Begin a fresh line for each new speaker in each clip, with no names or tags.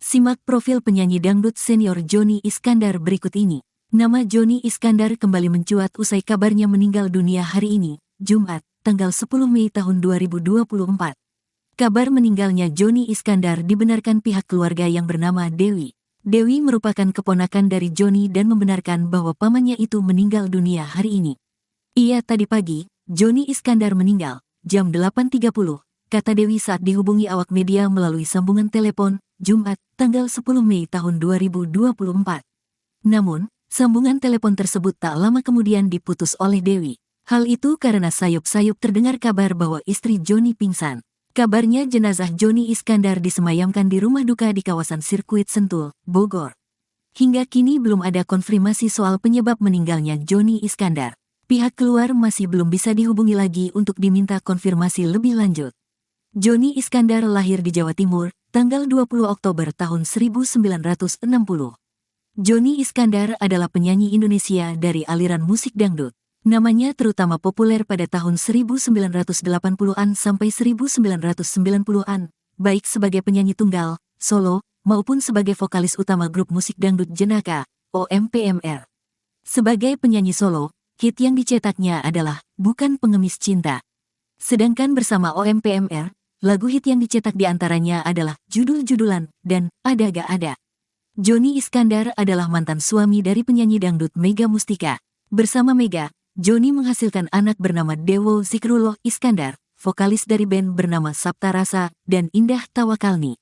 Simak profil penyanyi dangdut senior Jony Iskandar berikut ini. Nama Jony Iskandar kembali mencuat usai kabarnya meninggal dunia hari ini, Jumat, tanggal 10 Mei tahun 2024. Kabar meninggalnya Jony Iskandar dibenarkan pihak keluarga yang bernama Dewi. Dewi merupakan keponakan dari Jony dan membenarkan bahwa pamannya itu meninggal dunia hari ini. Iya, tadi pagi, Jony Iskandar meninggal, jam 8.30, kata Dewi saat dihubungi awak media melalui sambungan telepon, Jumat, tanggal 10 Mei tahun 2024. Namun, sambungan telepon tersebut tak lama kemudian diputus oleh Dewi. Hal itu karena sayup-sayup terdengar kabar bahwa istri Jony pingsan. Kabarnya jenazah Jony Iskandar disemayamkan di rumah duka di kawasan Sirkuit Sentul, Bogor. Hingga kini belum ada konfirmasi soal penyebab meninggalnya Jony Iskandar. Pihak keluar masih belum bisa dihubungi lagi untuk diminta konfirmasi lebih lanjut. Jony Iskandar lahir di Jawa Timur, tanggal 20 Oktober tahun 1960. Jony Iskandar adalah penyanyi Indonesia dari aliran musik dangdut. Namanya terutama populer pada tahun 1980-an sampai 1990-an, baik sebagai penyanyi tunggal, solo, maupun sebagai vokalis utama grup musik dangdut Jenaka, OMPMR. Sebagai penyanyi solo, hit yang dicetaknya adalah Bukan Pengemis Cinta. Sedangkan bersama OMPMR, lagu hit yang dicetak diantaranya adalah Judul-Judulan dan Ada Gak Ada. Jony Iskandar adalah mantan suami dari penyanyi dangdut Mega Mustika. Bersama Mega, Jony menghasilkan anak bernama Dewo Zikrullah Iskandar, vokalis dari band bernama Sabta Rasa dan Indah Tawakalni.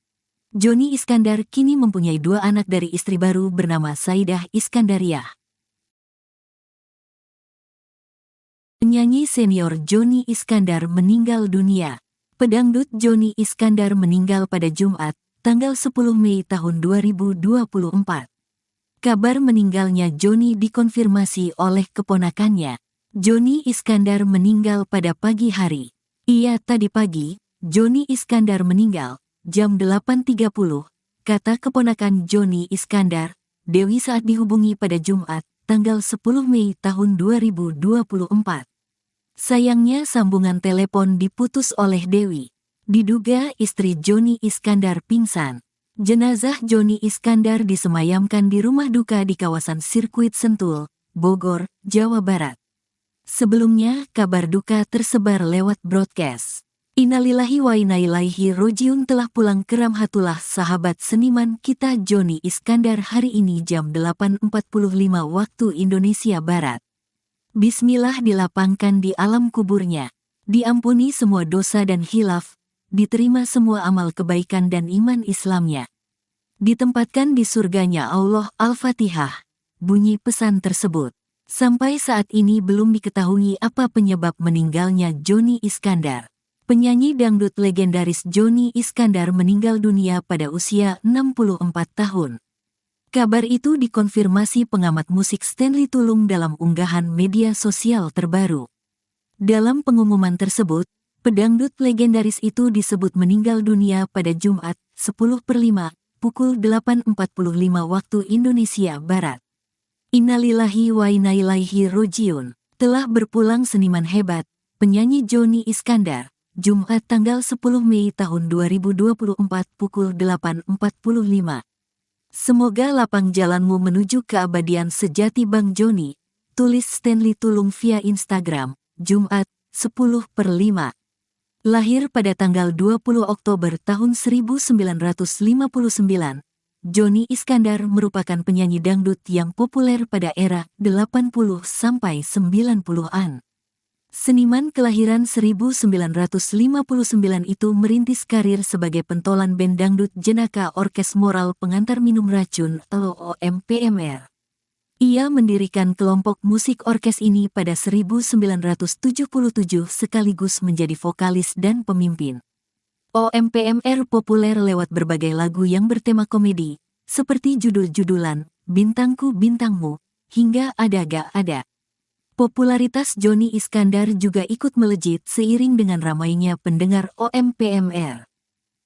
Jony Iskandar kini mempunyai 2 anak dari istri baru bernama Saidah Iskandariah. Penyanyi senior Jony Iskandar meninggal dunia. Pedangdut Jony Iskandar meninggal pada Jumat, tanggal 10 Mei tahun 2024. Kabar meninggalnya Jony dikonfirmasi oleh keponakannya. Jony Iskandar meninggal pada pagi hari. Iya, tadi pagi, Jony Iskandar meninggal, jam 8.30, kata keponakan Jony Iskandar, Dewi saat dihubungi pada Jumat, tanggal 10 Mei tahun 2024. Sayangnya sambungan telepon diputus oleh Dewi. Diduga istri Jony Iskandar pingsan. Jenazah Jony Iskandar disemayamkan di rumah duka di kawasan Sirkuit Sentul, Bogor, Jawa Barat. Sebelumnya, kabar duka tersebar lewat broadcast. Innalillahi wa inna ilaihi rojiun telah pulang ke Ramhatullah sahabat seniman kita Jony Iskandar hari ini jam 8.45 waktu Indonesia Barat. Bismillah dilapangkan di alam kuburnya, diampuni semua dosa dan khilaf, diterima semua amal kebaikan dan iman Islamnya. Ditempatkan di surganya Allah. Al-Fatihah. Bunyi pesan tersebut. Sampai saat ini belum diketahui apa penyebab meninggalnya Jony Iskandar. Penyanyi dangdut legendaris Jony Iskandar meninggal dunia pada usia 64 tahun. Kabar itu dikonfirmasi pengamat musik Stanley Tulung dalam unggahan media sosial terbaru. Dalam pengumuman tersebut, pedangdut legendaris itu disebut meninggal dunia pada Jumat, 10/5, pukul 8.45 waktu Indonesia Barat. Innalillahi wa inna ilaihi rojiun. Telah berpulang seniman hebat, penyanyi Jony Iskandar, Jumat tanggal 10 Mei tahun 2024 pukul 8.45. Semoga lapang jalanmu menuju keabadian sejati Bang Jony, tulis Stanley Tulung via Instagram, Jumat, 10/5. Lahir pada tanggal 20 Oktober tahun 1959, Jony Iskandar merupakan penyanyi dangdut yang populer pada era 80 sampai 90-an. Seniman kelahiran 1959 itu merintis karir sebagai pentolan band dangdut Jenaka Orkes Moral Pengantar Minum Racun (OMPMR). Ia mendirikan kelompok musik orkes ini pada 1977 sekaligus menjadi vokalis dan pemimpin. OMPMR populer lewat berbagai lagu yang bertema komedi, seperti Judul-Judulan, Bintangku Bintangmu, hingga Ada Gak Ada. Popularitas Jony Iskandar juga ikut melejit seiring dengan ramainya pendengar OMPMR.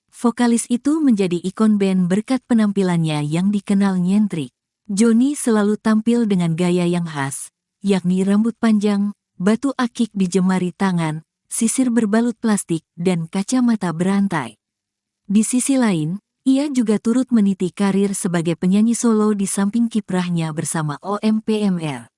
Vokalis itu menjadi ikon band berkat penampilannya yang dikenal nyentrik. Jony selalu tampil dengan gaya yang khas, yakni rambut panjang, batu akik di jemari tangan, sisir berbalut plastik, dan kacamata berantai. Di sisi lain, Ia juga turut meniti karir sebagai penyanyi solo di samping kiprahnya bersama OMPMR.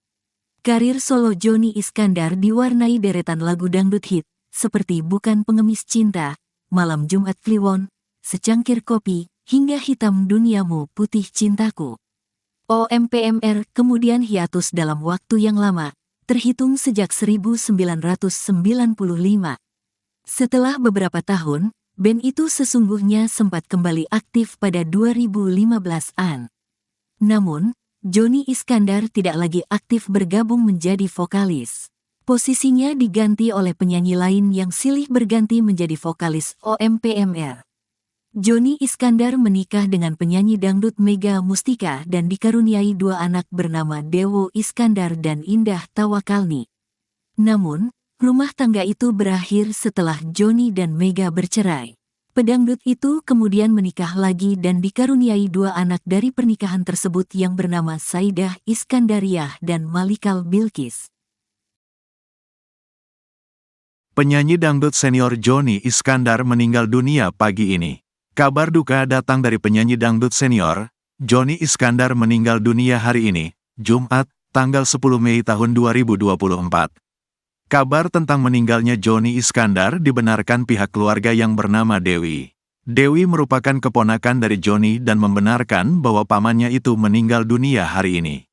Karir solo Johnny Iskandar diwarnai deretan lagu dangdut hit, seperti Bukan Pengemis Cinta, Malam Jumat Kliwon, Secangkir Kopi, hingga Hitam Duniamu Putih Cintaku. OMPMR kemudian hiatus dalam waktu yang lama, terhitung sejak 1995. Setelah beberapa tahun, band itu sesungguhnya sempat kembali aktif pada 2015-an. Namun, Johnny Iskandar tidak lagi aktif bergabung menjadi vokalis. Posisinya diganti oleh penyanyi lain yang silih berganti menjadi vokalis OMPMR. Johnny Iskandar menikah dengan penyanyi dangdut Mega Mustika dan dikaruniai 2 anak bernama Dewo Iskandar dan Indah Tawakalni. Namun, rumah tangga itu berakhir setelah Johnny dan Mega bercerai. Pedangdut itu kemudian menikah lagi dan dikaruniai 2 anak dari pernikahan tersebut yang bernama Saidah Iskandariah dan Malikal Bilkis.
Penyanyi dangdut senior Johnny Iskandar meninggal dunia pagi ini. Kabar duka datang dari penyanyi dangdut senior, Johnny Iskandar meninggal dunia hari ini, Jumat, tanggal 10 Mei tahun 2024. Kabar tentang meninggalnya Johnny Iskandar dibenarkan pihak keluarga yang bernama Dewi. Dewi merupakan keponakan dari Johnny dan membenarkan bahwa pamannya itu meninggal dunia hari ini.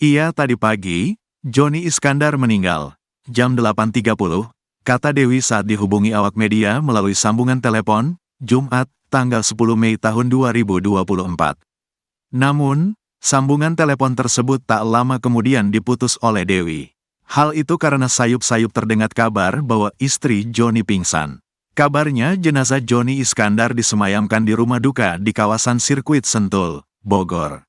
Iya, tadi pagi, Johnny Iskandar meninggal, jam 8.30, kata Dewi saat dihubungi awak media melalui sambungan telepon, Jumat, tanggal 10 Mei tahun 2024. Namun, sambungan telepon tersebut tak lama kemudian diputus oleh Dewi. Hal itu karena sayup-sayup terdengar kabar bahwa istri Johnny pingsan. Kabarnya jenazah Johnny Iskandar disemayamkan di rumah duka di kawasan Sirkuit Sentul, Bogor.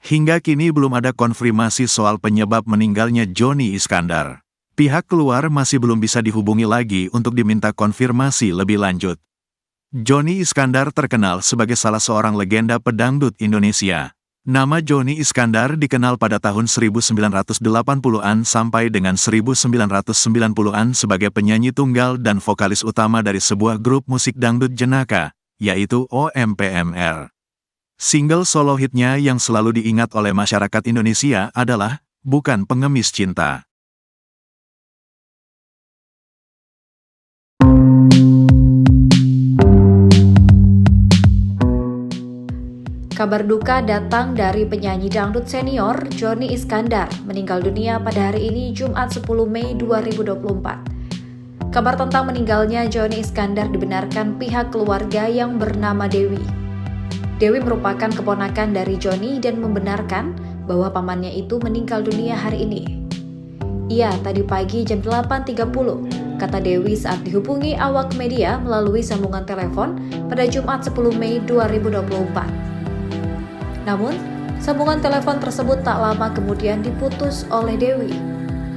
Hingga kini belum ada konfirmasi soal penyebab meninggalnya Johnny Iskandar. Pihak keluar masih belum bisa dihubungi lagi untuk diminta konfirmasi lebih lanjut. Johnny Iskandar terkenal sebagai salah seorang legenda pedangdut Indonesia. Nama Johnny Iskandar dikenal pada tahun 1980-an sampai dengan 1990-an sebagai penyanyi tunggal dan vokalis utama dari sebuah grup musik dangdut jenaka, yaitu OMPMR. Single solo hitnya yang selalu diingat oleh masyarakat Indonesia adalah Bukan Pengemis Cinta.
Kabar duka datang dari penyanyi dangdut senior Johnny Iskandar meninggal dunia pada hari ini Jumat 10 Mei 2024. Kabar tentang meninggalnya Johnny Iskandar dibenarkan pihak keluarga yang bernama Dewi. Dewi merupakan keponakan dari Johnny dan membenarkan bahwa pamannya itu meninggal dunia hari ini. Iya, tadi pagi jam 8.30, kata Dewi saat dihubungi awak media melalui sambungan telepon pada Jumat 10 Mei 2024. Namun, sambungan telepon tersebut tak lama kemudian diputus oleh Dewi.